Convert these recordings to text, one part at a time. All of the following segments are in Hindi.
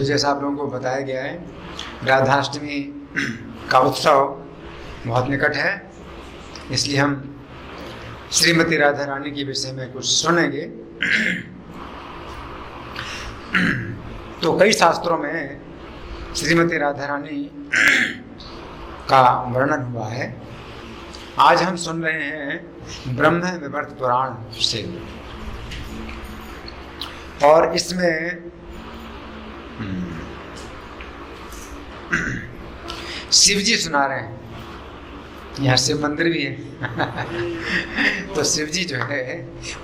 जैसा आप लोगों को बताया गया है, राधाष्टमी का उत्सव बहुत निकट है, इसलिए हम श्रीमती राधा रानी के विषय में कुछ सुनेंगे। तो कई शास्त्रों में श्रीमती राधा रानी का वर्णन हुआ है। आज हम सुन रहे हैं ब्रह्म विवर्त पुराण से, और इसमें शिव जी सुना रहे हैं। यहाँ शिव मंदिर भी है तो शिव जी जो है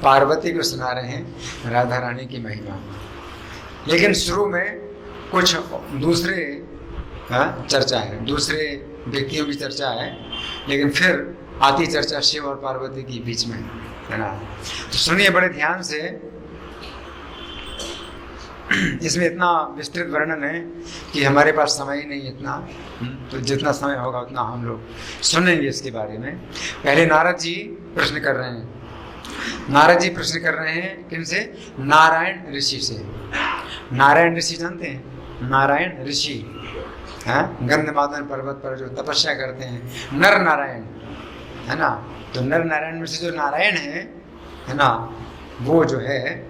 पार्वती को सुना रहे हैं राधा रानी की महिमा। लेकिन शुरू में कुछ दूसरे चर्चा है, दूसरे व्यक्तियों की चर्चा है, लेकिन फिर आती चर्चा शिव और पार्वती के बीच में, है ना। तो सुनिए बड़े ध्यान से, इसमें इतना विस्तृत वर्णन है कि हमारे पास समय ही नहीं इतना, तो जितना समय होगा उतना हम लोग सुनेंगे इसके बारे में। पहले नारद जी प्रश्न कर रहे हैं। नारद जी प्रश्न कर रहे हैं किनसे? नारायण ऋषि से। नारायण ऋषि जानते हैं? नारायण ऋषि गंधमादन पर्वत पर जो तपस्या करते हैं, नर नारायण, है ना। तो नर नारायण में से जो नारायण है ना, वो जो है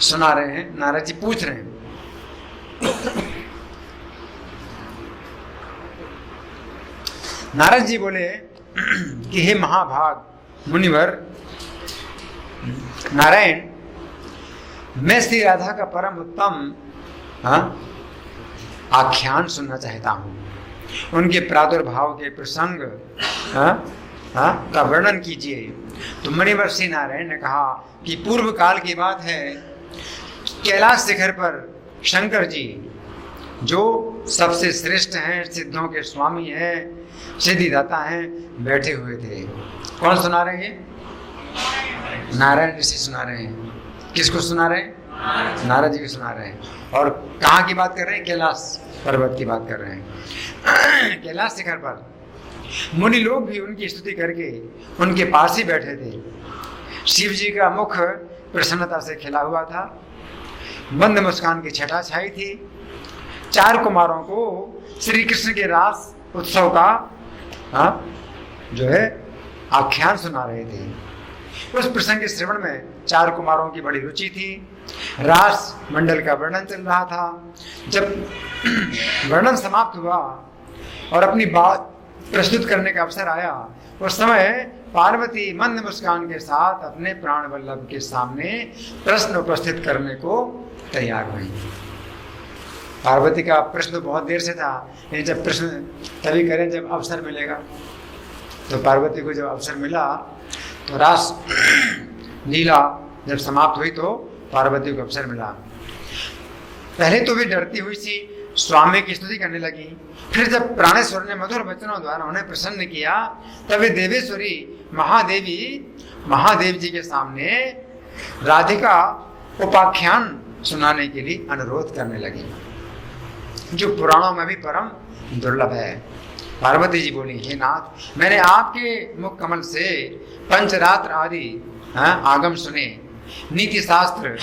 सुना रहे हैं। नारद जी पूछ रहे हैं। नारद जी बोले कि हे महाभाग मुनिवर नारायण, मैं श्री राधा का परम उत्तम आख्यान सुनना चाहता हूँ। उनके प्रादुर्भाव के प्रसंग का वर्णन कीजिए। तो मुनिवर श्री नारायण ने कहा कि पूर्व काल की बात है, कैलाश शिखर पर शंकर जी जो सबसे श्रेष्ठ हैं, सिद्धों के स्वामी हैं, सिद्धिदाता हैं, बैठे हुए थे। कौन सुना रहे हैं? नारायण ऋषि सुना रहे हैं। किसको सुना रहे हैं? नारद जी को सुना रहे हैं। और कहाँ की बात कर रहे हैं? कैलाश पर्वत की बात कर रहे हैं। कैलाश शिखर पर मुनि लोग भी उनकी स्तुति करके उनके पास ही बैठे थे। शिव जी का मुख प्रसन्नता से खिला हुआ था, मंद मुस्कान की छटा छाई थी। 4 कुमारों को श्री कृष्ण के रास उत्सव का जो है आख्यान सुना रहे थे। उस प्रसंग के श्रवण में 4 कुमारों की बड़ी रुचि थी। रास मंडल का वर्णन चल रहा था। जब वर्णन समाप्त हुआ और अपनी बात प्रस्तुत करने का अवसर आया, उस समय पार्वती मंद मुस्कान के साथ अपने प्राण वल्लभ के सामने प्रश्न उपस्थित करने को तैयार हुई। पार्वती का प्रश्न बहुत देर से था, लेकिन जब प्रश्न तभी करें जब अवसर मिलेगा। तो पार्वती को जब अवसर मिला तो रास लीला जब समाप्त हुई तो पार्वती को अवसर मिला। पहले तो वे डरती हुई सी स्वामी की स्तुति करने लगी। फिर जब प्राणेश्वर ने मधुर वचनों द्वारा उन्हें प्रसन्न किया, तब वे देवेश्वरी महादेव जी के सामने राधिका उपाख्यान सुनाने के लिए अनुरोध करने लगी, जो पुराणों में भी परम दुर्लभ है। पार्वती जी बोली, हे नाथ, मैंने आपके मुख कमल से पंचरात्र आदि आगम सुने, नीति शास्त्र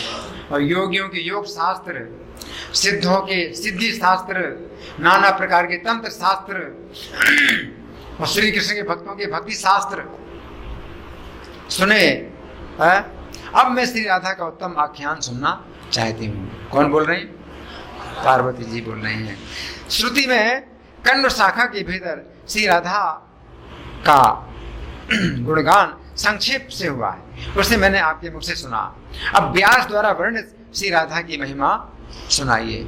और योगियों के योग शास्त्र, सिद्धों के सिद्धि शास्त्र, नाना प्रकार के तंत्र शास्त्र और श्री कृष्ण के भक्तों के भक्ति शास्त्र सुने। अब मैं श्री राधा का उत्तम आख्यान सुनना चाहती हूँ। कौन बोल रही? पार्वती जी बोल रही हैं। श्रुति में कण्व शाखा के भीतर श्री राधा का गुणगान संक्षेप से हुआ है, उसे मैंने आपके मुख से सुना। अब व्यास द्वारा वर्णित श्री राधा की महिमा सुनाइए।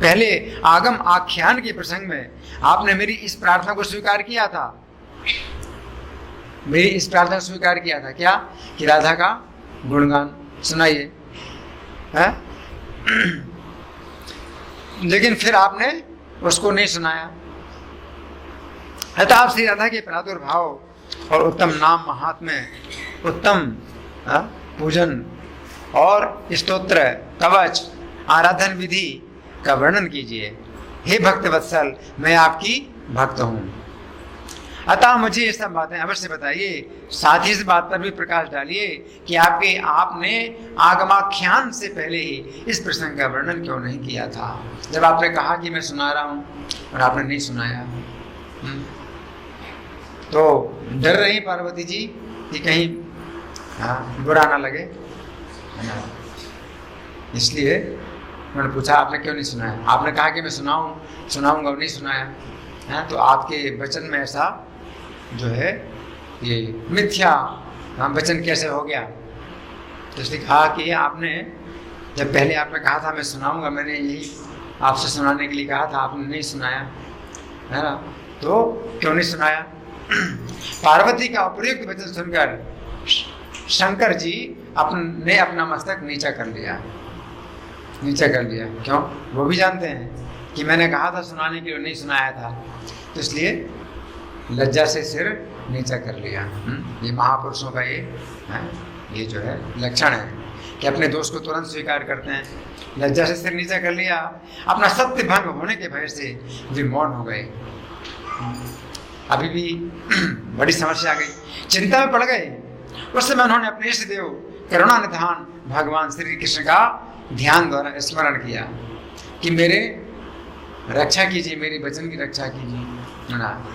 पहले आगम आख्यान के प्रसंग में आपने मेरी इस प्रार्थना को स्वीकार किया था। मेरी इस प्रार्थना को स्वीकार किया था क्या? कि राधा का गुणगान सुनाइए। लेकिन फिर आपने उसको नहीं सुनाया। अतः आप श्री राधा के प्रादुर्भाव और उत्तम नाम महात्म्य, उत्तम पूजन और स्तोत्र, कवच, आराधन विधि का वर्णन कीजिए। हे भक्त वत्सल, मैं आपकी भक्त हूँ। अतः मुझे ये सब बातें अवश्य बताइए, साथ ही इस बात पर भी प्रकाश डालिए कि आपने आगमाख्यान से पहले ही इस प्रसंग का वर्णन क्यों नहीं किया था, जब आपने कहा कि मैं सुना रहा हूं और आपने नहीं सुनाया। तो डर रही पार्वती जी कि कहीं बुरा ना लगे, इसलिए उन्होंने पूछा आपने क्यों नहीं सुनाया। आपने कहा कि मैं सुनाऊंगा और नहीं सुनाया। तो आपके वचन में ऐसा जो है ये मिथ्या वचन कैसे हो गया। तो इसलिए कहा कि आपने जब पहले आपने कहा था मैं सुनाऊंगा, मैंने यही आपसे सुनाने के लिए कहा था, आपने नहीं सुनाया, है ना, तो क्यों नहीं सुनाया। पार्वती का उपयुक्त वचन सुनकर शंकर जी ने अपना मस्तक नीचा कर लिया। क्यों? वो भी जानते हैं कि मैंने कहा था सुनाने के लिए, नहीं सुनाया था, तो इसलिए लज्जा से सिर नीचा कर लिया। ये महापुरुषों का ये जो है लक्षण है कि अपने दोष को तुरंत स्वीकार करते हैं। लज्जा से सिर नीचा कर लिया, अपना सत्य भंग होने के भय से वे मौन हो गए। अभी भी बड़ी समस्या आ गई, चिंता में पड़ गए। उस समय उन्होंने अपने इष्ट देव करुणा निधान भगवान श्री कृष्ण का ध्यान द्वारा स्मरण किया कि मेरे रक्षा कीजिए, मेरे वचन की रक्षा कीजिए ना।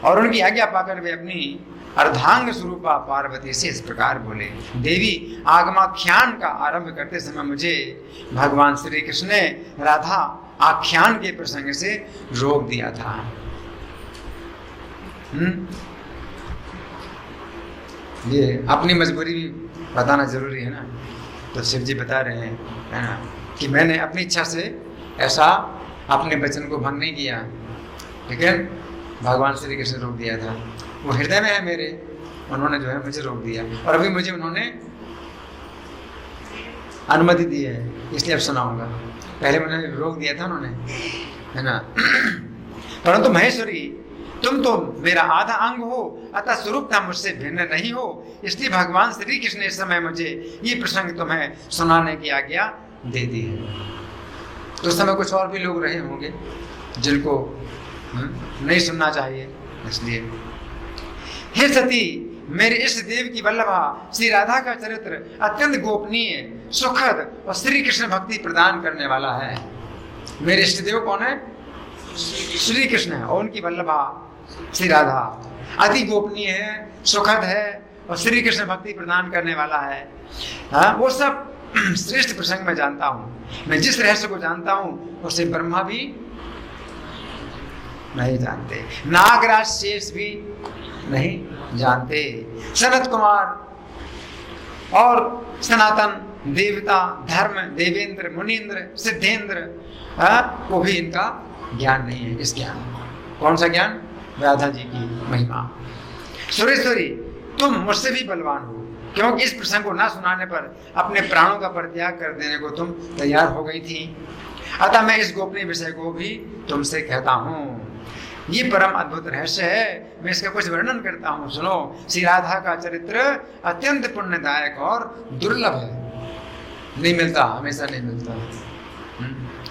और उनकी आज्ञा पाकर वे अपनी अर्धांग स्वरूपा पार्वती से इस प्रकार बोले, देवी आगमाख्यान का आरंभ करते समय मुझे भगवान श्री कृष्ण ने राधा आख्यान के प्रसंग से रोक दिया था। ये अपनी मजबूरी भी बताना जरूरी है ना। तो शिव जी बता रहे हैं, है ना, कि मैंने अपनी इच्छा से ऐसा अपने वचन को भंग नहीं किया, लेकिन भगवान श्री कृष्ण रोक दिया था। वो हृदय में है मेरे, उन्होंने जो है मुझे रोक दिया, और अभी मुझे उन्होंने अनुमति दी है, इसलिए अब सुनाऊंगा। पहले मैंने रोक दिया था उन्होंने, है ना। परंतु महेश्वरी तुम तो मेरा आधा अंग हो, अतः स्वरूपता मुझसे भिन्न नहीं हो, इसलिए भगवान श्री कृष्ण ने इस समय मुझे ये प्रसंग तुम्हें सुनाने की आज्ञा दे दी है। तो उस समय कुछ और भी लोग रहे होंगे जिनको नहीं सुनना चाहिए, इसलिए हे सती, मेरे इष्ट देव की वल्लभा श्री राधा का चरित्र अत्यंत गोपनीय, सुखद और श्री कृष्ण भक्ति प्रदान करने वाला है। मेरे इष्ट देव कौन है? श्री कृष्ण है, और उनकी वल्लभा श्री राधा अति गोपनीय है, सुखद है और श्री कृष्ण भक्ति प्रदान करने वाला है। वो सब श्रेष्ठ प्रसंग में जानता हूँ। मैं जिस रहस्य को जानता हूँ उसे ब्रह्मा भी नहीं जानते, नागराज शेष भी नहीं जानते, सनत कुमार और सनातन देवता धर्म देवेंद्र मुनीन्द्र सिद्धेंद्र को भी इनका ज्ञान नहीं है। इस ज्ञान, कौन सा ज्ञान? राधा जी की महिमा। सुरेश्वरी तुम मुझसे भी बलवान हो, क्योंकि इस प्रसंग को ना सुनाने पर अपने प्राणों का परित्याग कर देने को तुम तैयार हो गई थी। अतः मैं इस गोपनीय विषय को भी तुमसे कहता हूँ। ये परम अद्भुत रहस्य है, मैं इसका कुछ वर्णन करता हूँ, सुनो। श्री राधा का चरित्र अत्यंत पुण्यदायक और दुर्लभ है, नहीं मिलता, हमेशा नहीं मिलता।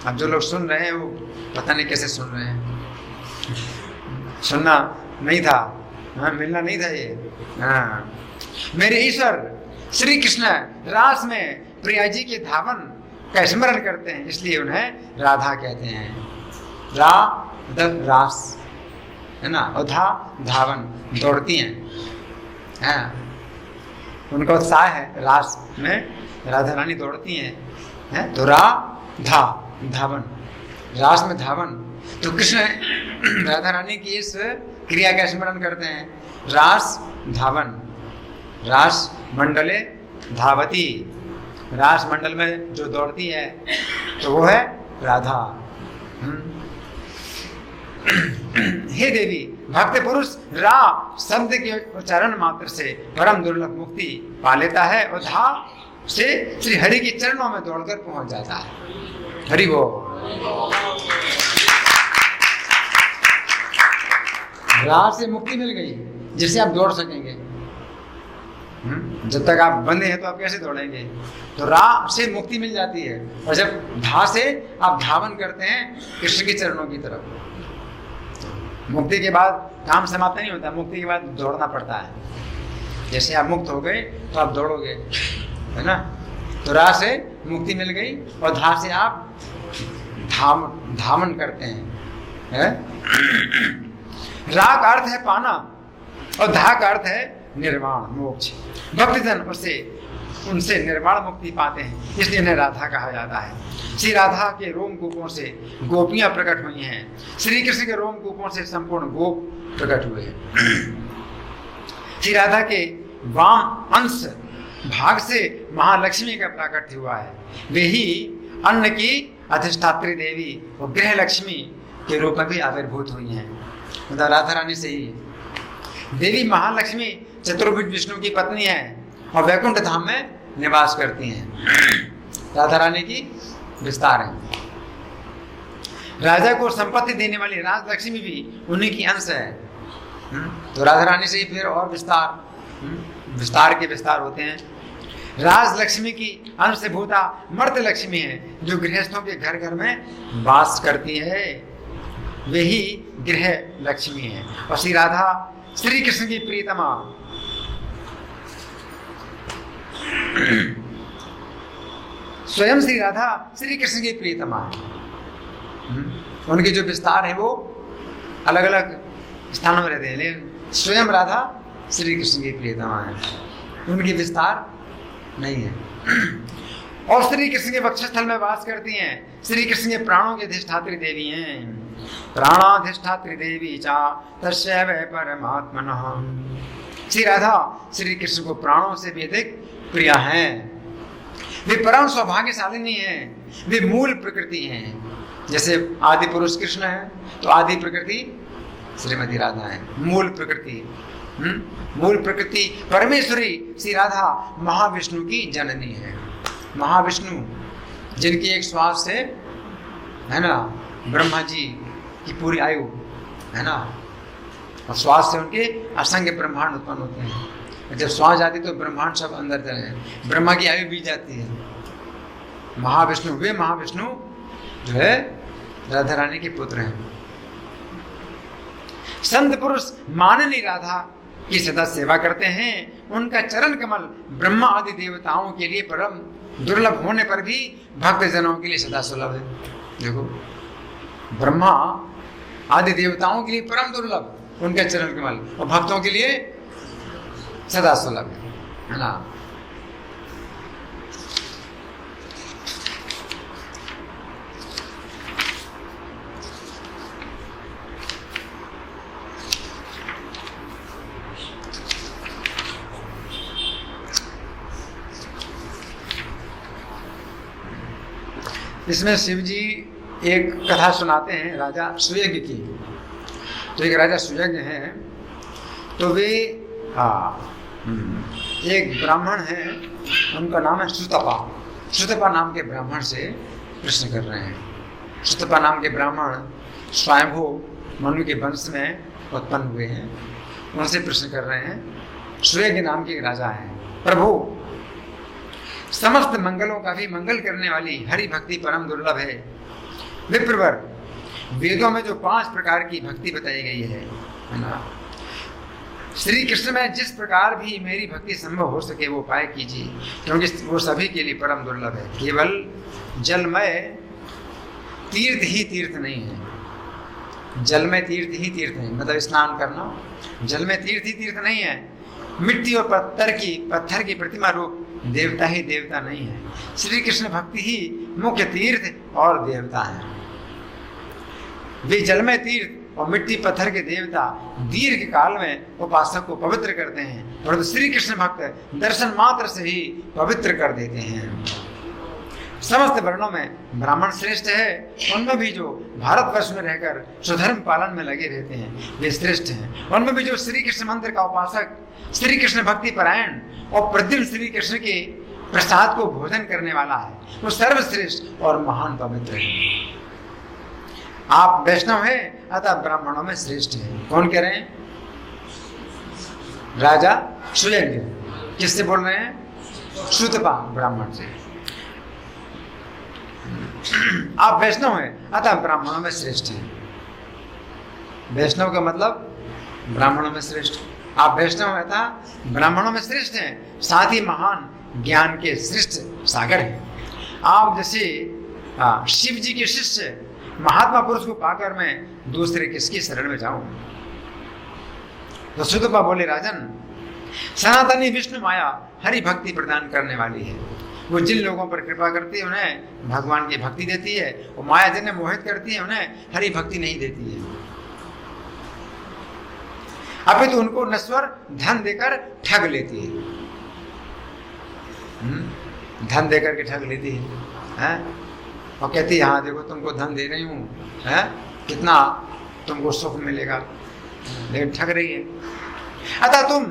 अब जो लोग सुन रहे हैं वो पता नहीं कैसे सुन रहे हैं, सुनना नहीं था, मिलना नहीं था ये। मेरे ईश्वर श्री कृष्ण रास में प्रिया जी के धावन का स्मरण करते हैं, इसलिए उन्हें राधा कहते हैं। रास है ना, और धावन दौड़ती हैं, उनका उत्साह है। रास में राधा रानी दौड़ती हैं, तो धावन, रास में धावन। तो कृष्ण राधा रानी की इस क्रिया का स्मरण करते हैं। रास धावन, रास मंडले धावती, रास मंडल में जो दौड़ती है तो वो है राधा। हे देवी, भक्त पुरुष रा शब्द के उच्चारण मात्र से परम दुर्लभ मुक्ति पा लेता है और धा से श्री हरि के चरणों में दौड़कर पहुंच जाता है। हरि बोल। राह से मुक्ति मिल गई जिससे आप दौड़ सकेंगे। जब तक आप बंधे हैं तो आप कैसे दौड़ेंगे? तो राह से मुक्ति मिल जाती है, और जब धा से आप धावन करते हैं कृष्ण के चरणों की तरफ, मुक्ति के बाद काम समाप्त नहीं होता, मुक्ति के बाद दौड़ना पड़ता है। जैसे आप मुक्त हो गए तो आप दौड़ोगे, है ना। तो रा से मुक्ति मिल गई और धा से आप धामन करते हैं। रा का अर्थ है पाना और धा का अर्थ है निर्वाण, मोक्ष। भक्तजन उनसे निर्वाण मुक्ति पाते हैं, इसलिए इन्हें राधा कहा जाता है। श्री राधा के रोमकूपों से गोपियां प्रकट हुई हैं। श्री कृष्ण के रोमकूपों से संपूर्ण गोप प्रकट हुए हैं। श्री राधा के वाम अंश भाग से महालक्ष्मी का प्राकट्य हुआ है। वे ही अन्न की अधिष्ठात्री देवी और गृह लक्ष्मी के रूप में भी आविर्भूत हुई हैं। मतलब राधा रानी से ही देवी महालक्ष्मी चतुर्भुज विष्णु की पत्नी है और वैकुंठ धाम में निवास करती हैं। राधा रानी की विस्तार है। राजा को संपत्ति देने वाली राजलक्ष्मी भी उन्हीं की अंश है। तो राधा रानी से ही फिर और विस्तार के विस्तार होते हैं। राजलक्ष्मी की अंशभूता मर्त लक्ष्मी है, जो गृहस्थों के घर घर में वास करती है, वे ही गृह लक्ष्मी है। और श्री राधा श्री कृष्ण की प्रियतमा, स्वयं श्री राधा श्री कृष्ण की प्रियतमा है। उनके जो विस्तार है वो अलग अलग स्थानों में रहते हैं, लेकिन स्वयं राधा श्री कृष्ण की प्रियतमा है, उनकी विस्तार नहीं है। और श्री कृष्ण के वक्षस्थल में वास करती हैं। श्री कृष्ण के प्राणों की अधिष्ठात्री देवी हैं। प्राणाधिष्ठात्री देवी चा तस्यैव परमात्मनः। श्री राधा श्री कृष्ण को प्राणों से भी अधिक प्रिय हैं। वे परम सौभाग्यशालिनी हैं। वे मूल प्रकृति हैं। जैसे आदि पुरुष कृष्ण है तो आदि प्रकृति श्रीमती राधा है, मूल प्रकृति। मूल प्रकृति परमेश्वरी श्री राधा महाविष्णु की जननी है। महाविष्णु जिनकी एक श्वास से, है ना, ब्रह्मा जी की पूरी आयु, है ना, और श्वास से उनके असंख्य ब्रह्मांड उत्पन्न होते हैं। जब श्वास जाती तो ब्रह्मांड सब अंदर चले हैं, ब्रह्मा की आयु बीत जाती है। महाविष्णु, वे महाविष्णु जो है राधा रानी के पुत्र हैं। संत पुरुष माननी राधा की सदा सेवा करते हैं। उनका चरण कमल ब्रह्मा आदि देवताओं के लिए परम दुर्लभ होने पर भी भक्त जनों के लिए सदा सुलभ है। देखो, ब्रह्मा आदि देवताओं के लिए परम दुर्लभ उनका चरण कमल, और भक्तों के लिए सदा सुलभ है ना। इसमें शिव जी एक कथा सुनाते हैं राजा सुयज्ञ की। तो एक राजा सुयज्ञ हैं, तो वे एक ब्राह्मण हैं, उनका नाम है श्रुतपा। श्रुतपा नाम के ब्राह्मण से प्रश्न कर रहे हैं। श्रुतपा नाम के ब्राह्मण स्वयंभू मनु के वंश में उत्पन्न हुए हैं। उनसे प्रश्न कर रहे हैं। सुयज्ञ नाम के एक राजा हैं। प्रभु, समस्त मंगलों का भी मंगल करने वाली हरि भक्ति परम दुर्लभ है। विप्रवर, वेदों में जो 5 प्रकार की भक्ति बताई गई है ना, श्री कृष्ण में जिस प्रकार भी मेरी भक्ति संभव हो सके वो उपाय कीजिए, क्योंकि वो सभी के लिए परम दुर्लभ है। केवल जलमय तीर्थ ही तीर्थ नहीं है। जलमय तीर्थ ही तीर्थ नहीं, मतलब स्नान करना जल में तीर्थ ही तीर्थ नहीं है। मिट्टी और पत्थर की प्रतिमा रूप देवता ही देवता नहीं है। श्री कृष्ण भक्ति ही मुख्य तीर्थ और देवता है। वे जलमय तीर्थ और मिट्टी पत्थर के देवता दीर्घ काल में उपासक को पवित्र करते हैं, परंतु श्री कृष्ण भक्त दर्शन मात्र से ही पवित्र कर देते हैं। समस्त वर्णों में ब्राह्मण श्रेष्ठ है। उनमें भी जो भारतवर्ष में रहकर स्वधर्म पालन में लगे रहते हैं वे श्रेष्ठ हैं। उनमें भी जो श्री कृष्ण मंत्र का उपासक, श्री कृष्ण भक्ति परायण और प्रतिदिन श्री कृष्ण के प्रसाद को भोजन करने वाला है, वो सर्वश्रेष्ठ और महान पवित्र है। आप वैष्णव हैं, अतः ब्राह्मणों में श्रेष्ठ हैं। कौन कह रहे हैं? राजा सुयज्ञ। किससे बोल रहे हैं? श्रुतपा ब्राह्मण से। आप वैष्णव हैं, अतः ब्राह्मणों में श्रेष्ठ हैं। वैष्णव का मतलब ब्राह्मणों में श्रेष्ठ। आप वैष्णव है था ब्राह्मणों में श्रेष्ठ हैं, साथ ही महान ज्ञान के श्रेष्ठ सागर हैं। आप जैसे शिव जी के शिष्य महात्मा पुरुष को पाकर मैं दूसरे किसकी शरण में जाऊं? तो सुतपा बोले, राजन, सनातनी विष्णु माया हरि भक्ति प्रदान करने वाली है। वो जिन लोगों पर कृपा करती है उन्हें भगवान की भक्ति देती है, वो माया जिन्हें मोहित करती है उन्हें हरि भक्ति नहीं देती है। अभी तो उनको नश्वर धन देकर ठग लेती है, धन देकर के ठग लेती है, और कहती है हाँ देखो तुमको धन दे रही हूँ, कितना तुमको सुख मिलेगा, लेकिन ठग रही है। अतः तुम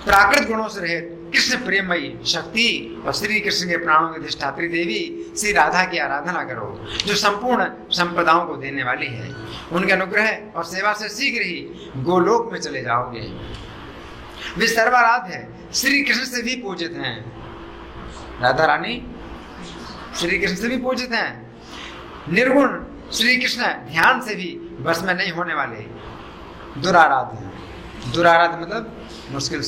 प्राकृत गुणों से रहित कृष्ण प्रेमयी शक्ति और श्री कृष्ण के प्राणों की अधिष्ठात्री देवी श्री राधा की आराधना करो, जो संपूर्ण संपदाओं को देने वाली है। उनके अनुग्रह और सेवा से शीघ्र ही गोलोक में चले जाओगे। वे सर्वाराध्य है, श्री कृष्ण से भी पूजित हैं। राधा रानी श्री कृष्ण से भी पूजित हैं। निर्गुण श्री कृष्ण ध्यान से भी बस में नहीं होने वाले, दुराराध्य हैं। दुराराध्य मतलब मुश्किल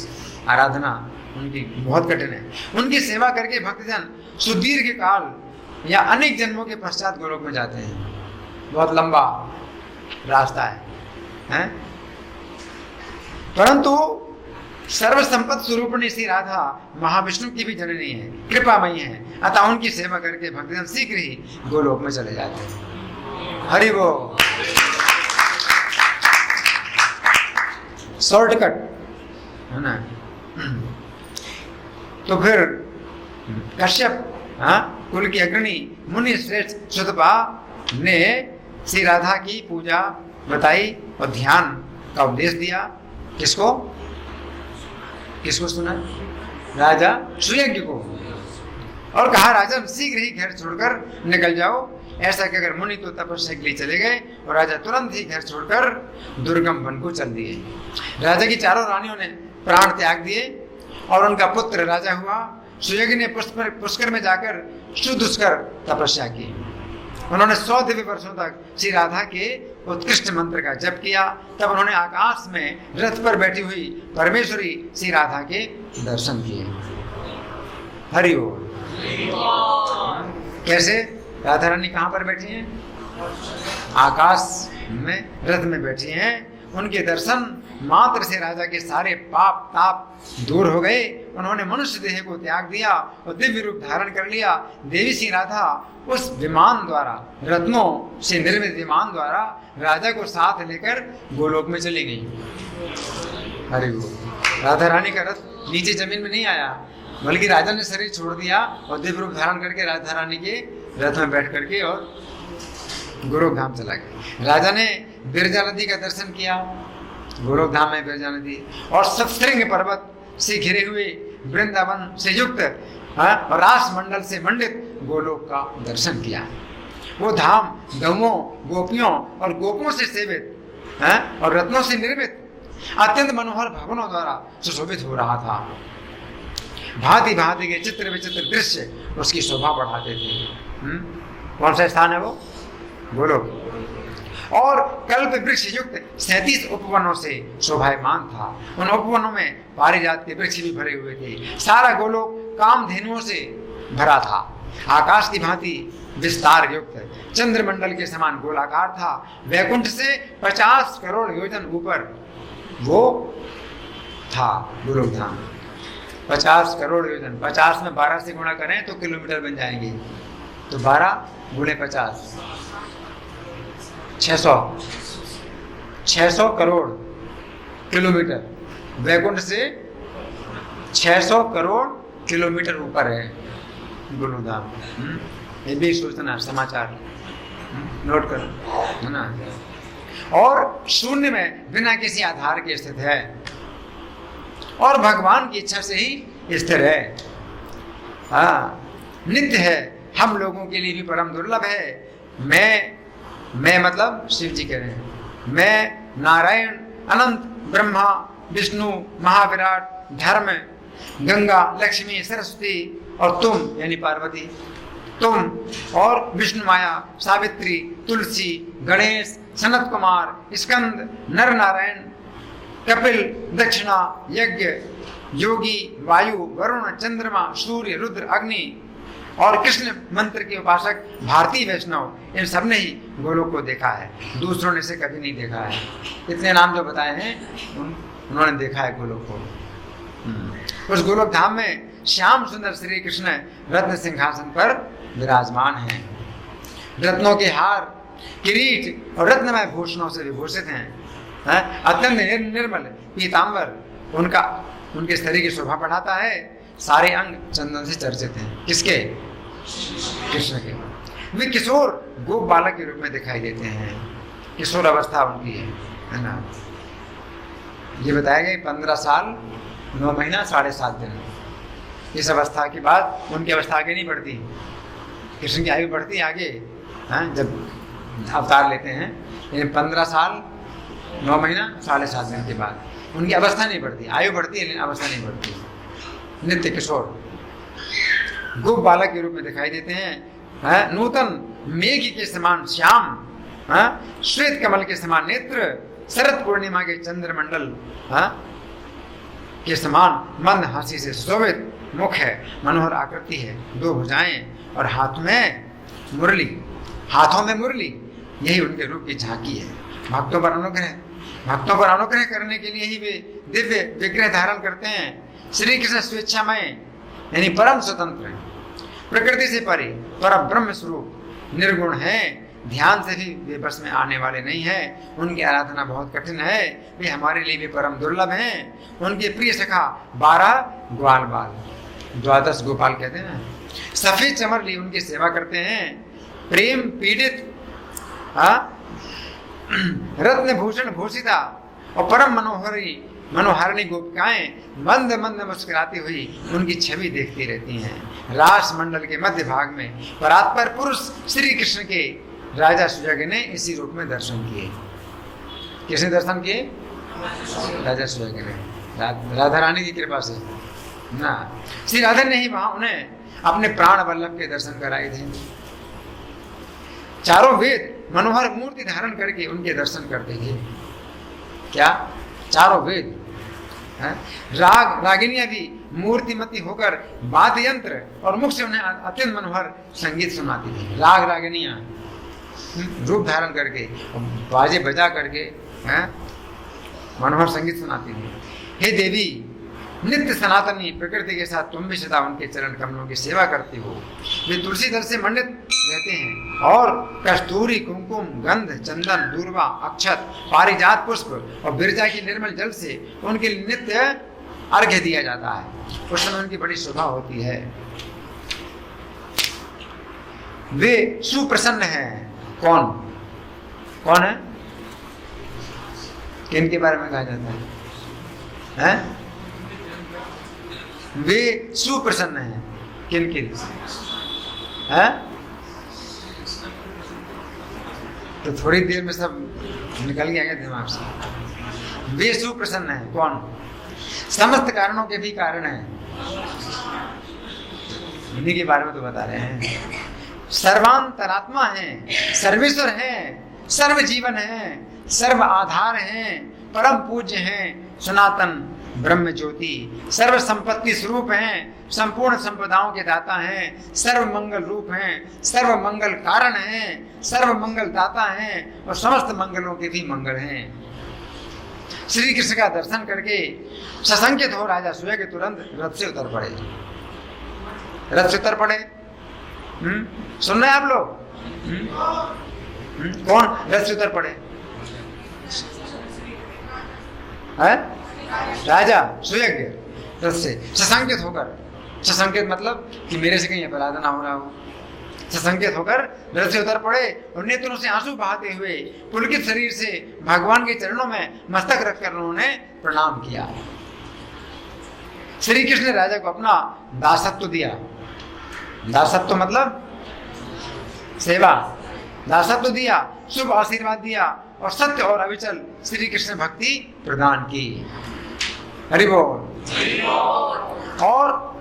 आराधना उनकी बहुत कठिन है। उनकी सेवा करके भक्तजन सुदीर्घ काल या अनेक जन्मों के पश्चात गोलोक में जाते हैं। बहुत लंबा रास्ता है? परंतु सर्व संपत्ति स्वरूपिणी श्री राधा महाविष्णु की भी जननी है, कृपामयी है। अतः उनकी सेवा करके भक्तजन शीघ्र ही गोलोक में चले जाते हैं। हरि बोल। शॉर्टकट है ना। तो फिर कश्यप कुल की अग्रणी मुनि श्रेष्ठ सुतपा ने श्री राधा की पूजा बताई और ध्यान का उपदेश दिया। किसको किसको सुना? राजा सुयज्ञ को। और कहा राजन शीघ्र ही घर छोड़कर निकल जाओ। ऐसा कहकर मुनि तो तपस्या के लिए चले गए और राजा तुरंत ही घर छोड़कर दुर्गम वन को चल दिए। राजा की चारों रानियों ने प्राण त्याग दिए और उनका पुत्र राजा हुआ। सुयज्ञ ने पुष्कर में जाकर सुदुष्कर तपस्या की। उन्होंने 100 दिव्य वर्षों तक श्री राधा के उत्कृष्ट मंत्र का जप किया। तब उन्होंने आकाश में रथ पर बैठी हुई परमेश्वरी श्री राधा के दर्शन किए। हरि बोल। कैसे? राधा रानी कहाँ पर बैठी हैं? आकाश में रथ में बैठी हैं। उनके दर्शन मात्र से राजा के सारे पाप ताप दूर हो गए। उन्होंने मनुष्य देह को त्याग दिया और दिव्य रूप धारण कर लिया। देवी श्री राधा उस विमान द्वारा, रत्नों से निर्मित विमान द्वारा राजा को साथ लेकर गोलोक में चली गई। अरे वो राधा रानी का रथ नीचे जमीन में नहीं आया, बल्कि राजा ने शरीर छोड़ दिया और दिव्य रूप धारण करके राधा रानी के रथ में बैठ करके और गोलोक धाम चला गया। राजा ने बिरजा नदी का दर्शन किया, गोलोक धाम में बिरजा नदी, और सप्तशृंग पर्वत से घिरे हुए वृंदावन से युक्त और रास मंडल से मंडित गोलोक का दर्शन किया। वो धाम गौओं, गोपियों और गोपों से सेवित और रत्नों से निर्मित अत्यंत मनोहर भवनों द्वारा सुशोभित हो रहा था। भांति भांति के चित्र विचित्र दृश्य उसकी शोभा बढ़ाते थे। कौन सा स्थान है वो? गोलोक। और कल्प वृक्ष युक्त 37 उपवनों से शोभायमान था। उन उपवनों में पारिजात के वृक्ष भी भरे हुए थे। सारा गोलोक कामधेनुओं से भरा था। आकाश की भांति विस्तार युक्त चंद्रमंडल के समान गोलाकार था। वैकुंठ से 50 करोड़ योजन ऊपर वो था गोलोक धाम। 50 करोड़ योजन, 50 में 12 से गुणा करें तो किलोमीटर बन जाएंगे। तो 12 गुणे 50 600 करोड़ किलोमीटर। वैकुंठ से 600 करोड़ किलोमीटर ऊपर है गोलोक धाम। ये भी सूचना समाचार नोट करो, है ना। और शून्य में बिना किसी आधार के स्थित है और भगवान की इच्छा से ही स्थिर है। नित्य है, हम लोगों के लिए भी परम दुर्लभ है। मैं मतलब शिव जी कह रहे हैं। मैं नारायण, अनंत, ब्रह्मा, विष्णु, महाविराट, धर्म, गंगा, लक्ष्मी, सरस्वती और तुम यानी पार्वती, तुम और विष्णु माया, सावित्री, तुलसी, गणेश, सनत कुमार, स्कंद, नर नारायण, कपिल, दक्षिणा, यज्ञ, योगी, वायु, वरुण, चंद्रमा, सूर्य, रुद्र, अग्नि और कृष्ण मंत्र के उपासक भारतीय वैष्णव, इन सब ने ही गोलोक को देखा है, दूसरों ने इसे कभी नहीं देखा है। इतने नाम जो बताए हैं उन्होंने देखा है गोलोक को। उस गोलोक धाम में श्याम सुंदर श्री कृष्ण रत्न सिंहासन पर विराजमान हैं। रत्नों के हार, किरीट और रत्नमय भूषणों से विभूषित हैं। अत्यंत निर्मल पीतांबर उनके शरीर की शोभा बढ़ाता है। सारे अंग चंदन से चर्चित हैं। किसके? कृष्ण के। वे किशोर गोप बालक के रूप में दिखाई देते हैं। किशोर अवस्था उनकी है ना। ये बताया गया 15 साल 9 महीना 7.5 दिन। इस अवस्था के बाद उनकी अवस्था आगे नहीं बढ़ती। कृष्ण की आयु बढ़ती है आगे, जब अवतार लेते हैं। लेकिन 15 साल 9 महीना 7.5 दिन के बाद उनकी अवस्था नहीं बढ़ती। आयु बढ़ती है लेकिन अवस्था नहीं बढ़ती। नित्य किशोर गोप बालक के रूप में दिखाई देते हैं। नूतन मेघ के समान श्याम, श्वेत कमल के समान नेत्र, शरद पूर्णिमा के चंद्रमंडल के समान मंद हासी से सुशोभित मुख है, मनोहर आकृति है, 2 भुजाएं और हाथों में मुरली, यही उनके रूप की झांकी है। भक्तों पर अनुग्रह करने के लिए ही वे दिव्य विग्रह धारण करते हैं। श्री कृष्ण स्वेच्छामय यानी परम स्वतंत्र है, प्रकृति से परे पर ब्रह्म स्वरूप निर्गुण है, ध्यान से भी वे बस में आने वाले नहीं है। उनकी आराधना बहुत कठिन है, वे हमारे लिए भी परम दुर्लभ हैं। उनके प्रिय सखा 12 ग्वाल बाल, 12 गोपाल कहते हैं, सफेद चमर ली उनकी सेवा करते हैं। प्रेम पीड़ित रत्न भूषण भूषिता और परम मनोहारिणी गोपिकाएं मंद मंद मुस्कुराती हुई उनकी छवि देखती रहती हैं। रास मंडल के मध्य भाग में परात्पर पुरुष श्री कृष्ण के राजा सुजग ने इसी रूप में दर्शन किए। किसने दर्शन किए? राजा सुजग ने, राधा रानी की कृपा से ना। श्री राधा ने ही वहां उन्हें अपने प्राण वल्लभ के दर्शन कराए थे। चारों वेद मनोहर मूर्ति धारण करके उनके दर्शन करते थे। क्या? चारों वेद। रागिनियां भी मूर्तिमती होकर वाद्य यंत्र और मुख से उन्हें अत्यंत मनोहर संगीत सुनाती थी। रागिनियां रूप धारण करके बाजे बजा करके मनोहर संगीत सुनाती थी। हे देवी, नित्य सनातनी प्रकृति के साथ तुम भी सदा उनके चरण कमलों की सेवा करती हो। वे तुलसी दल से मंडित रहते हैं और कस्तूरी, कुमकुम, गंध, चंदन, दूर्वा, अक्षत, पारिजात पुष्प और बिरजा की निर्मल जल से उनके नित्य अर्घ्य दिया जाता है। उस समय उनकी बड़ी शोभा होती है। वे सुप्रसन्न हैं। कौन है? किनके बारे में कहा जाता है? वे सुप्रसन्न हैं। किनके? तो थोड़ी देर में सब निकल गया दिमाग से। वे सुप्रसन्न हैं। कौन? समस्त कारणों के भी कारण हैं। इन्हीं के बारे में तो बता रहे हैं। सर्वांतरात्मा हैं, सर्वेश्वर हैं, सर्व जीवन हैं, सर्व आधार हैं, परम पूज्य हैं, सनातन ब्रह्म ज्योति, सर्व संपत्ति स्वरूप हैं, संपूर्ण संपदाओं के दाता हैं, सर्व मंगल रूप हैं, सर्व मंगल कारण हैं, सर्व मंगल दाता हैं और समस्त मंगलों के भी मंगल हैं। श्री कृष्ण का दर्शन करके सशंकित हो राजा सुजग तुरंत रथ से उतर पड़े। रथ से उतर पड़े। सुन रहे हैं आप लोग? कौन रथ से उतर पड़े? है? राजा सुजग रथ से सशंकित होकर। सशंकित मतलब कि मेरे से कहीं अपराध ना हो रहा हो। सशंकित होकर रथ से उतर पड़े और नेत्रों से आंसू बहाते हुए पुलकित शरीर से भगवान के चरणों में मस्तक रखकर उन्होंने प्रणाम किया। श्री कृष्ण ने राजा को अपना दासत्व दिया। दासत्व मतलब सेवा। दासत्व दिया, शुभ आशीर्वाद दिया और सत्य और अविचल श्री कृष्ण भक्ति प्रदान की। हरि बोल। और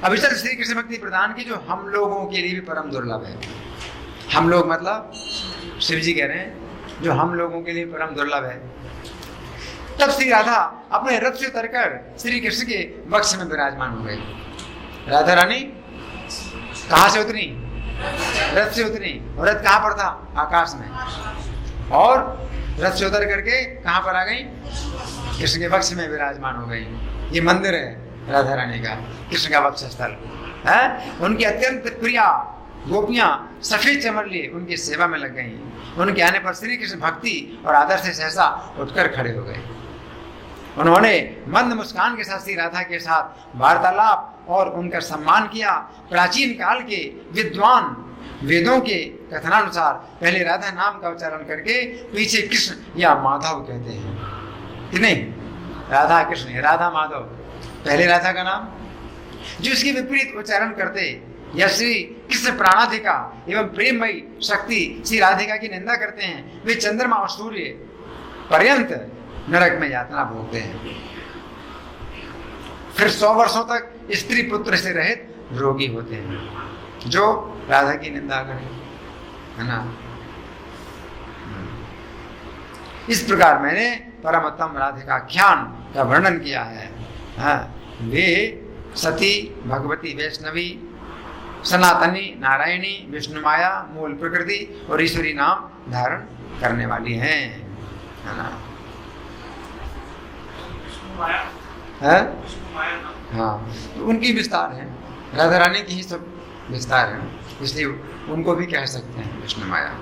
अविचल श्री कृष्ण भक्ति प्रदान की जो हम लोगों के लिए भी परम दुर्लभ है। हम लोग मतलब शिव जी कह रहे हैं जो हम लोगों के लिए परम दुर्लभ है। तब श्री राधा अपने रथ से उतरकर श्री कृष्ण के वक्ष में विराजमान हो गए। राधा रानी कहाँ से उतरी? रथ से उतरी। और रथ कहाँ पर था? आकाश में। और रथ से उतर करके कहाँ पर आ गई? कृष्ण के वक्ष में विराजमान हो गई। ये मंदिर है राधा रानी का, कृष्ण का वक्ष स्थल है। उनकी अत्यंत प्रिया गोपियां सफेद चमर लिए उनकी सेवा में लग गई। उनके आने पर श्री कृष्ण भक्ति और आदर से सहसा उठकर खड़े हो गए। उन्होंने मंद मुस्कान के साथ श्री राधा के साथ वार्तालाप और उनका सम्मान किया। प्राचीन काल के विद्वान वेदों के कथनानुसार पहले राधा नाम का उच्चारण करके पीछे कृष्ण या माधव कहते हैं कि नहीं? राधा कृष्ण, राधा माधव, पहले राधा का नाम। जो इसके विपरीत उच्चारण करते या श्री कृष्ण प्राणाधिका एवं प्रेममयी शक्ति श्री राधिका की निंदा करते हैं, वे चंद्रमा और सूर्य पर्यंत नरक में यातना भोगते हैं। फिर 100 वर्षों तक स्त्री पुत्र से रहित रोगी होते हैं जो राधा की निंदा करें, है ना। इस प्रकार मैंने परमोत्तम राधिकाख्यान का वर्णन किया है। वे सती, भगवती, वैष्णवी, सनातनी, नारायणी, विष्णु माया, मूल प्रकृति और ईश्वरी नाम धारण करने वाली हैं, है ना। हाँ, तो उनकी विस्तार है, राधा रानी की ही सब विस्तार है, इसलिए उनको भी कह सकते हैं विष्णु माया।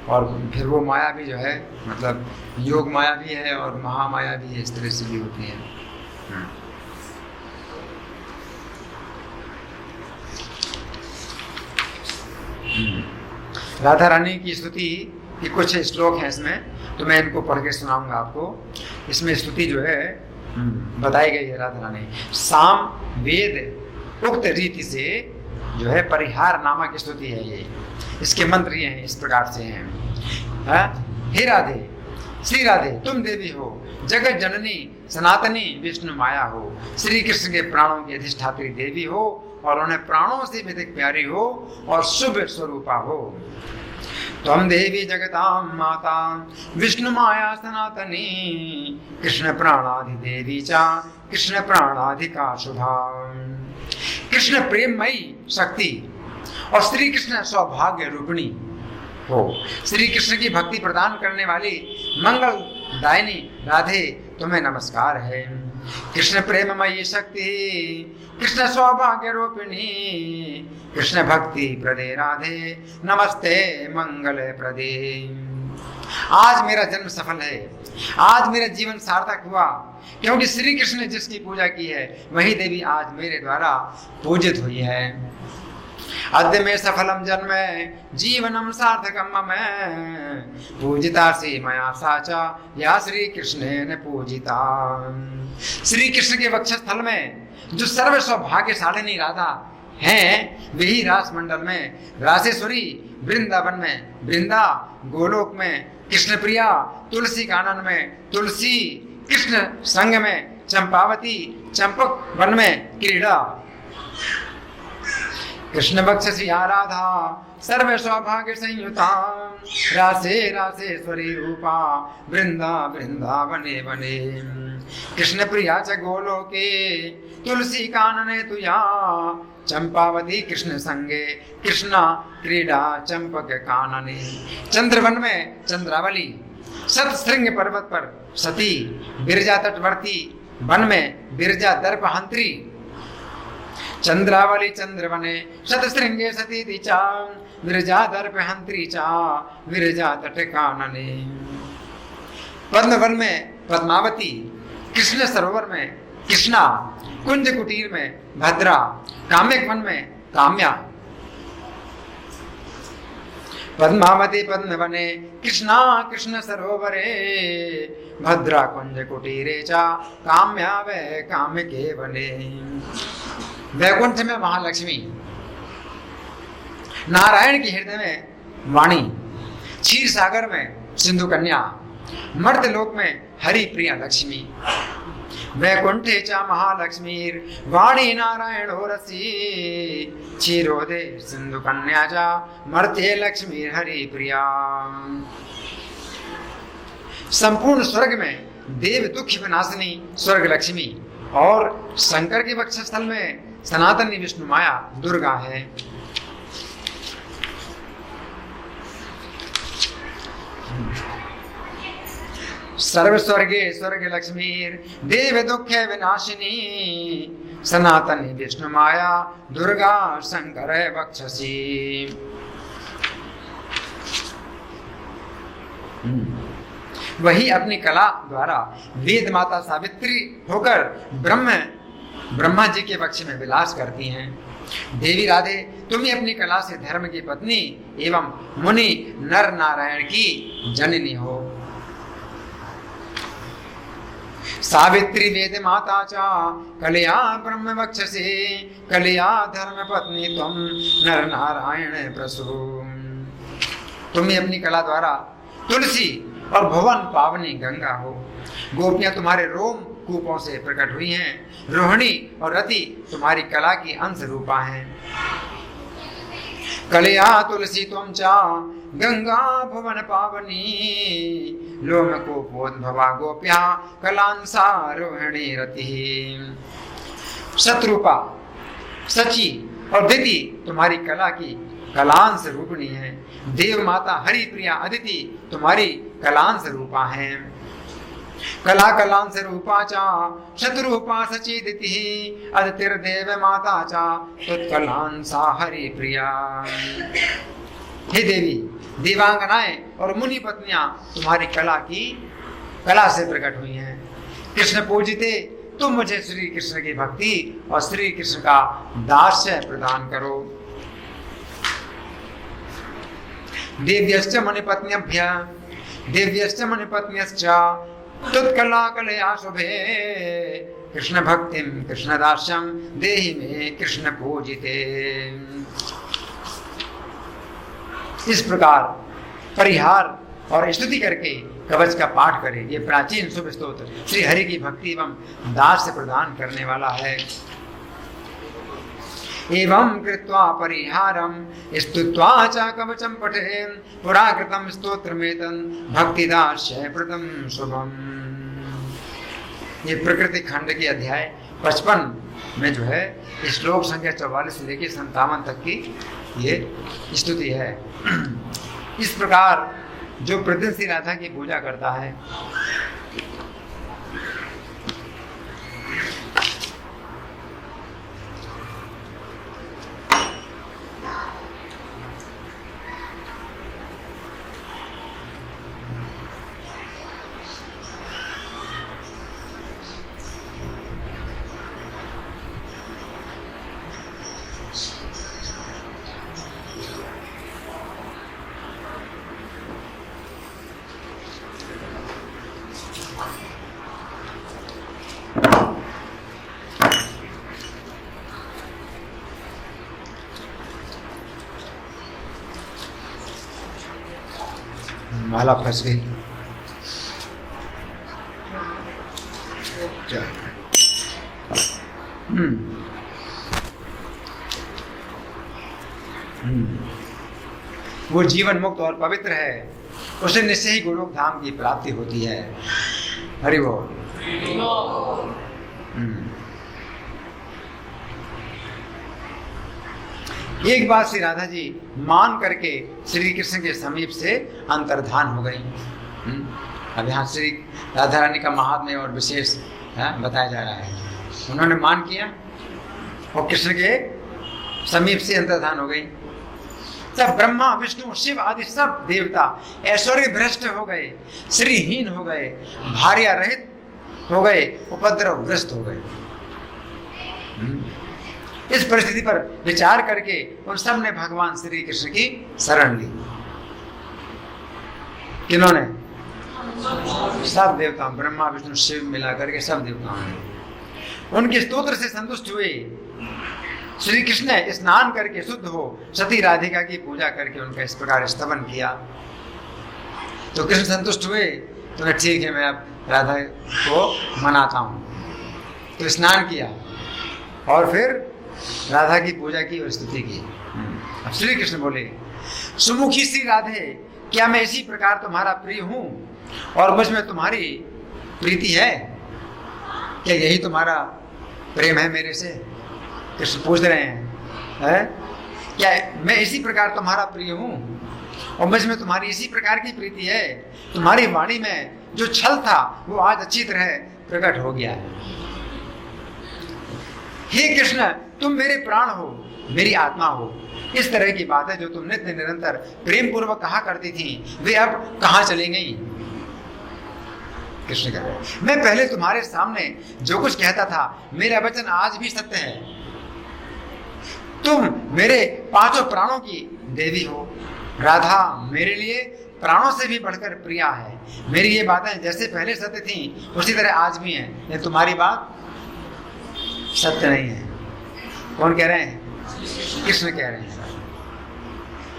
और फिर वो माया भी जो है मतलब योग माया भी है और महामाया भी है, इस तरह से भी होती है। राधा रानी की स्तुति के कुछ श्लोक हैं इसमें, तो मैं इनको पढ़ के सुनाऊंगा आपको। इसमें स्तुति जो है बताई गई है राधा रानी। साम वेद उक्त रीति से जो है परिहार नामक स्तुति है ये। इसके मंत्र ये हैं, इस प्रकार से हैं। हे राधे, श्री राधे तुम देवी हो, जगत जननी सनातनी विष्णु माया हो, श्री कृष्ण के प्राणों की अधिष्ठात्री देवी हो और उन्हें प्राणों से भी अधिक प्यारी हो और शुभ स्वरूपा हो। त्वं देवी जगतां माता विष्णु माया सनातनी, कृष्ण प्राणाधि देवी चा कृष्ण प्राणाधिका शुभा। कृष्ण प्रेममयी शक्ति और श्री कृष्ण सौभाग्य रूपिणी हो। श्री कृष्ण की भक्ति प्रदान करने वाली मंगल दायिनी राधे तुम्हें नमस्कार है। कृष्ण प्रेममयी शक्ति, कृष्ण सौभाग्य रूपिणी, कृष्ण भक्ति प्रदे राधे नमस्ते मंगल प्रदे। आज मेरा जन्म सफल है, आज मेरा जीवन सार्थक हुआ, क्योंकि श्री कृष्ण ने जिसकी पूजा की है वही देवी आज मेरे द्वारा पूजित हुई है। अद्य में सफलम जन्म जीवनम सार्थकम मम, पूजिता से मया साचा या श्री कृष्ण ने पूजिता। श्री कृष्ण के वक्षस्थल में जो सर्व सौभाग्यशालिनी राधा हैं, वही रास मंडल में रासेश्वरी, वृंदावन में वृंदा, गोलोक में कृष्ण प्रिया, तुलसी कानन में तुलसी, कृष्ण संग में चंपावती, चंपक वन में क्रीड़ा। कृष्ण बक्षसी राधा सर्व सौभाग्य संयुता, रासे रासेश्वरी रूपा, वृंदा वृंदावने वने। कृष्ण प्रिया च गोलोके, तुलसी कानने तुया, चंपावती कृष्ण संगे, कृष्णा क्रीडा चंपक कानने। चंद्रवन में चंद्रावली, सतश्रृंग पर्वत पर सती, बिरजा तटवर्ती वन में बिरजा दर्पहंत्री। चंद्रावली चंद्रवने शतश्रृंगे सती चा, विरजा दर्पहंत्री चा, विरजा तट कानने। पद्मवन में पद्मावती, कृष्ण सरोवर में कृष्णा, कुंज कुटीर में भद्रा, काम्यक वन में काम्या। पद्मावती पद्मवने कृष्णा कृष्ण सरोवरे, भद्रा कुंज कुटीरे चा, काम्या वे काम्यके वने। वैकुंठ में महालक्ष्मी, नारायण के हृदय में वाणी, क्षीर सागर में सिंधु कन्या, मर्त्यलोक में हरि प्रिया लक्ष्मी, वैकुंठे च महालक्ष्मीर वाणी नारायणो रसी क्षीरोदे सिंधु कन्या च मर्त्ये लक्ष्मी हरि प्रिया। संपूर्ण स्वर्ग में देव दुख विनाशिनी स्वर्ग लक्ष्मी और शंकर के वक्षस्थल में सनातनी विष्णु माया दुर्गा है। सर्व स्वर्गे स्वर्ग लक्ष्मीर देव दुख विनाशिनी सनातनी विष्णु माया दुर्गा शंकर वक्षसी। वही अपनी कला द्वारा वेद माता सावित्री होकर ब्रह्मा जी के पक्ष में विलास करती हैं। देवी राधे, तुम ही अपनी कला से धर्म की पत्नी एवं मुनि नर नारायण की जननी हो। सावित्री वेद माता चा कलया ब्रह्म वक्षसे कलया धर्म पत्नी तुम नर नारायण प्रसू। तुम ही अपनी कला द्वारा तुलसी और भुवन पावनी गंगा हो। गोपियां तुम्हारे रोम कूपों से प्रकट हुई हैं। रोहिणी और रति तुम्हारी कला की अंश रूपा हैं। कलया तुलसी तुम चा गंगा भुवन पावनी लोम कोपोद्भवा गोप्या कलांसा रोहिणी रति। शत्रुपा सची और दिति तुम्हारी कला की कलांश रूपणी है। देव माता हरि प्रिया अदिति तुम्हारी कलांश रूपा है। कला कलांश रूपा चा शत्रुपा सची दिति अदितिर्देव माता चा तत्कलांसा हरि प्रिया। हे देवी, देवांगनाएं और मुनि पत्नियां तुम्हारी कला से प्रकट हुई हैं। कृष्ण पूजिते, तुम मुझे श्री कृष्ण की भक्ति और श्री कृष्ण का दास्य प्रदान करो। देव्यश्च मुनिपत्न्यश्च तुत्कला कलया शुभे कृष्ण भक्तिम कृष्ण दास्यम देहि में कृष्ण पूजिते। इस प्रकार परिहार और स्तुति करके कवच का पाठ करें। ये प्राचीन शुभ स्तोत्र श्री हरि की भक्ति एवं दास से प्रदान करने वाला है। एवं कृत्वा परिहारम स्तुत्वा च कवचम पठे पुरा कृतम स्तोत्रमेतं भक्तिदास्य प्रथम शुभम। ये प्रकृति खंड के अध्याय 55 में जो है श्लोक संख्या 44 से लेकर 57 तक की ये स्तुति है। इस प्रकार जो प्रतिदिन श्री राधा की पूजा करता है, माला फंस गई। वो जीवन मुक्त और पवित्र है, उसे निश्चय ही गोलोक धाम की प्राप्ति होती है। हरि बोल। एक बार श्री राधा जी मान करके श्री कृष्ण के समीप से अंतर्धान हो गई। अब यहाँ श्री राधा रानी का महात्म्य और विशेष बताया जा रहा है। उन्होंने मान किया और कृष्ण के समीप से अंतर्धान हो गई। सब ब्रह्मा विष्णु शिव आदि सब देवता ऐश्वर्य भ्रष्ट हो गए, श्रीहीन हो गए, भार्या रहित हो गए, उपद्रवग्रस्त हो गए। इस परिस्थिति पर विचार करके उन सब ने भगवान श्री कृष्ण की शरण ली। किन्होंने? सब देवताओं, ब्रह्मा विष्णु शिव मिला करके सब देवताओं ने उनके स्तोत्र से संतुष्ट हुए। श्री कृष्ण ने स्नान करके शुद्ध हो सती राधिका की पूजा करके उनका इस प्रकार स्तवन किया। तो कृष्ण संतुष्ट हुए, तो ठीक है, मैं अब राधा को मनाता हूँ। तो स्नान किया और फिर राधा की पूजा की और स्तुति की। अब श्री कृष्ण बोले, सुमुखी श्री राधे, क्या मैं इसी प्रकार तुम्हारा प्रिय हूं और मुझ में तुम्हारी प्रीति है? क्या यही तुम्हारा प्रेम है मेरे से? कृष्ण पूछ रहे हैं, क्या मैं इसी प्रकार तुम्हारा प्रिय हूं और मुझ में तुम्हारी इसी प्रकार की प्रीति है? तुम्हारी वाणी में जो छल था वो आज अच्छी तरह प्रकट हो गया है। हे कृष्ण, तुम मेरे प्राण हो, मेरी आत्मा हो। इस तरह की बातें जो तुम नित्य निरंतर प्रेम पूर्वक कहा करती थी, वे अब कहां चली गई? कृष्ण कह रहे हैं, मैं पहले तुम्हारे सामने जो कुछ कहता था, मेरा वचन आज भी सत्य है। तुम मेरे पांचों प्राणों की देवी हो। राधा मेरे लिए प्राणों से भी बढ़कर प्रिया है। मेरी ये बातें जैसे पहले सत्य थी उसी तरह आज भी हैं। ये तुम्हारी बात सत्य नहीं है। कौन कह रहे हैं? कृष्ण कह रहे हैं,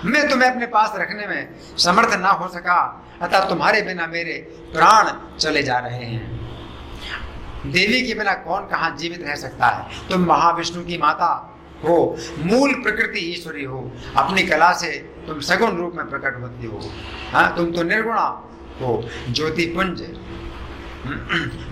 मैं तुम्हें अपने पास रखने में समर्थ ना हो सका, अतः तुम्हारे बिना मेरे प्राण चले जा रहे हैं। देवी के बिना कौन कहाँ जीवित रह सकता है? तुम महाविष्णु की माता हो, मूल प्रकृति ईश्वरी हो। अपनी कला से तुम सगुण रूप में प्रकट होती हो। हाँ, तुम तो निर्गुणा हो, ज्योति पुंज।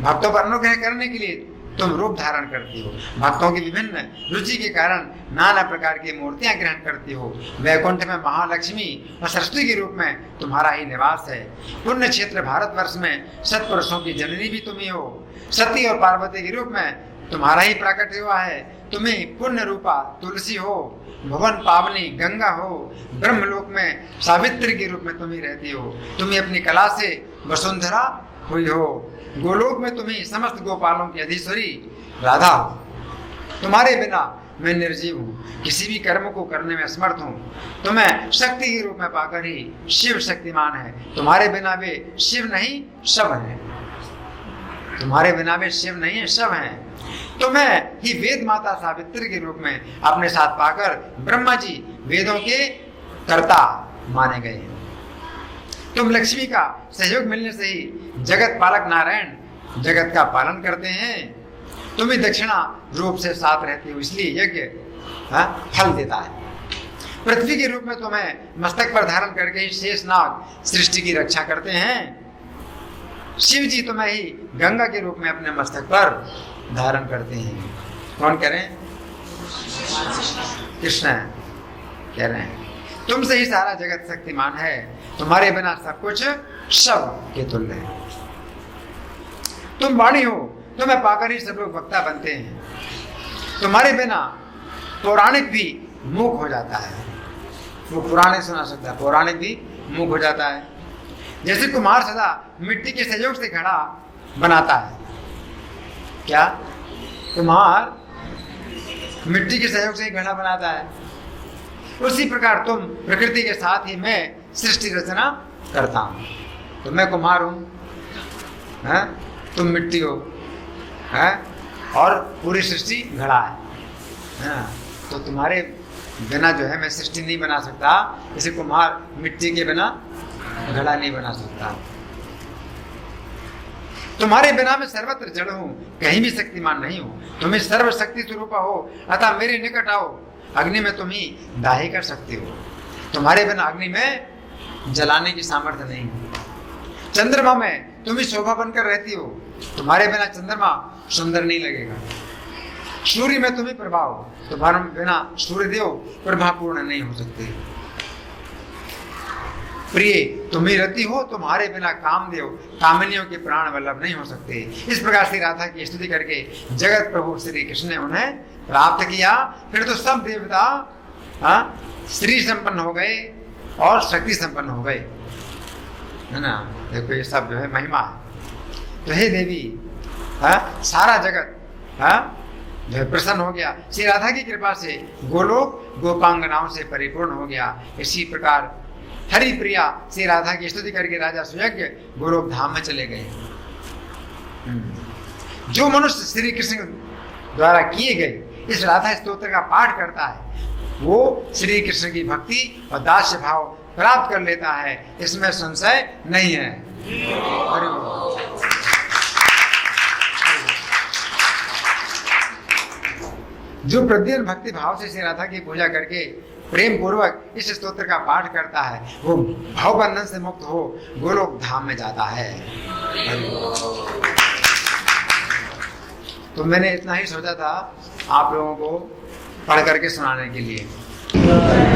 भक्तों पर अनुग्रह करने के लिए तुम रूप धारण करती हो। भक्तों की विभिन्न रुचि के कारण नाना प्रकार की मूर्तियां ग्रहण करती हो। वैकुंठ में महालक्ष्मी और सरस्वती के रूप में तुम्हारा ही निवास है। पुण्य क्षेत्र भारतवर्ष में सत्पुरुषों की जननी भी तुम ही हो। सती और पार्वती के रूप में तुम्हारा ही प्रकट हुआ है। तुम्हें पुण्य रूपा तुलसी हो, भुवन पावनी गंगा हो। ब्रह्मलोक में सावित्री के रूप में तुम ही रहती हो। तुम ही अपनी कला से वसुंधरा हुई हो। गोलोक में तुम्ही समस्त गोपालों की अधीश्वरी राधा हो। तुम्हारे बिना मैं निर्जीव हूँ, किसी भी कर्म को करने में असमर्थ हूँ। तुम्हें शक्ति के रूप में पाकर ही शिव शक्तिमान है। तुम्हारे बिना वे शिव नहीं शव है। तुम्हारे बिना वे शिव नहीं है, शव हैं। तुम्हें ही वेद माता सावित्री के रूप में अपने साथ पाकर ब्रह्मा जी वेदों के कर्ता माने गए हैं। तुम लक्ष्मी का सहयोग मिलने से ही जगत पालक नारायण जगत का पालन करते हैं। तुम ही दक्षिणा रूप से साथ रहते हो, इसलिए यज्ञ फल देता है। पृथ्वी के रूप में तुम्हें मस्तक पर धारण करके ही शेषनाग सृष्टि की रक्षा करते हैं। शिव जी तुम्हें ही गंगा के रूप में अपने मस्तक पर धारण करते हैं। कौन कह रहे हैं? कृष्ण कह रहे हैं, तुमसे ही सारा जगत शक्तिमान है। तुम्हारे बिना सब कुछ शव के तुल्य है। तुम वाणी हो, तुम्हें पाकर ही सब लोग वक्ता बनते हैं। तुम्हारे बिना पौराणिक भी मूक हो जाता है। वो पुराने सुना सकता है, पौराणिक भी मूक हो जाता है। जैसे कुम्हार सदा मिट्टी के सहयोग से घड़ा बनाता है। क्या? कुम्हार मिट्टी के सहयोग से ही घड़ा बनाता है। उसी प्रकार तुम प्रकृति के साथ ही मैं सृष्टि रचना करता हूँ। तो मैं कुम्हार हूँ, तुम मिट्टी हो, और पूरी सृष्टि घड़ा है। तो तुम्हारे बिना जो है मैं सृष्टि नहीं बना सकता। जैसे कुम्हार मिट्टी के बिना घड़ा नहीं बना सकता। तुम्हारे बिना मैं सर्वत्र जड़ हूँ, कहीं भी शक्तिमान नहीं हूँ। तुम्हें सर्वशक्ति स्वरूपा हो, अतः मेरे निकट आओ। अग्नि में तुम ही दाही कर सकते हो। तुम्हारे बिना अग्नि में जलाने की सामर्थ्य नहीं है। चंद्रमा में तुम ही शोभा बनकर रहती हो। तुम्हारे बिना चंद्रमा सुंदर नहीं लगेगा। सूर्य में तुम ही प्रभा हो। तुम्हारे बिना सूर्यदेव प्रभापूर्ण नहीं हो सकते। प्रिय तुम ही रति हो, तुम्हारे बिना कामदेव कामिनियों के प्राण वल्लभ नहीं हो सकते। इस प्रकार से राधा की स्तुति करके जगत प्रभु श्री कृष्ण ने उन्हें प्राप्त किया। फिर तो सब देवता श्री संपन्न हो गए और शक्ति संपन्न हो गए, है ना। देखो ये सब जो है महिमा है। तो हे देवी, सारा जगत जो है प्रसन्न हो गया। श्री राधा की कृपा से गोलोक गोपांगनाओं से परिपूर्ण हो गया। इसी प्रकार हरि प्रिया श्री राधा की स्तुति करके राजा सुयज्ञ गोलोक धाम में चले गए। जो मनुष्य श्री कृष्ण द्वारा किए गए इस राधा स्तोत्र का पाठ करता है, वो श्री कृष्ण की भक्ति और दास्य भाव प्राप्त कर लेता है, इसमें संशय नहीं है। जो प्रतिदिन भक्ति भाव से श्री राधा की पूजा करके प्रेम पूर्वक इस स्तोत्र का पाठ करता है, वो भाव बंधन से मुक्त हो गोलोक धाम में जाता है। तो मैंने इतना ही सोचा था आप लोगों को पढ़ करके सुनाने के लिए।